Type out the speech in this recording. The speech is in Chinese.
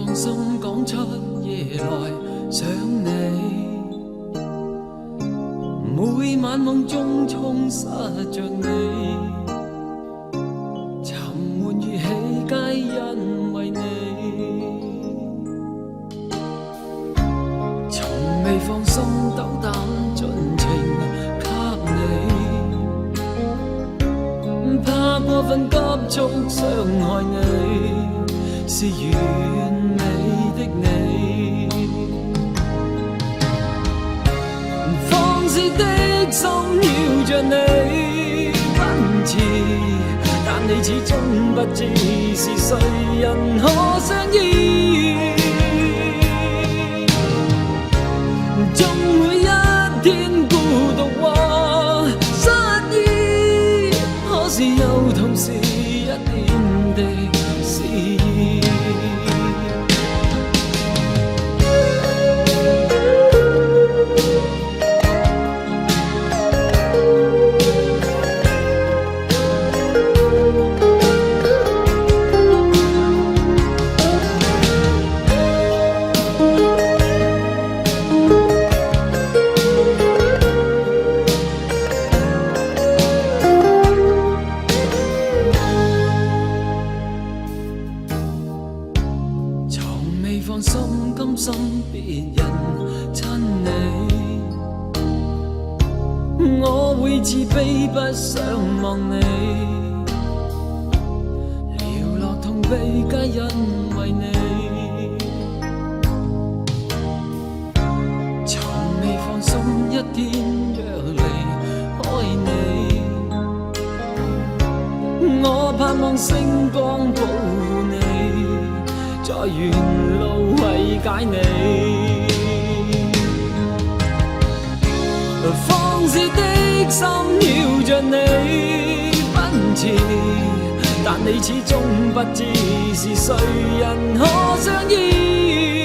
放心講出夜來想你，每晚夢中充實着你，沉悶語氣皆因為你，從未放心斗膽盡情給你，怕過分急促傷害你。是完美的你，放肆的心繞着你奔馳，但你始終不知是誰人可相依。終會一天孤獨或失意，可是又同時一點的詩意。放心甘心別人親你，我會自卑不想望你，寥落痛悲皆因為你，從未放心一天若離開你，我盼望星光保護你，在沿路慰解你，放肆的心繞着你奔馳，但你始終不知是誰人可相依。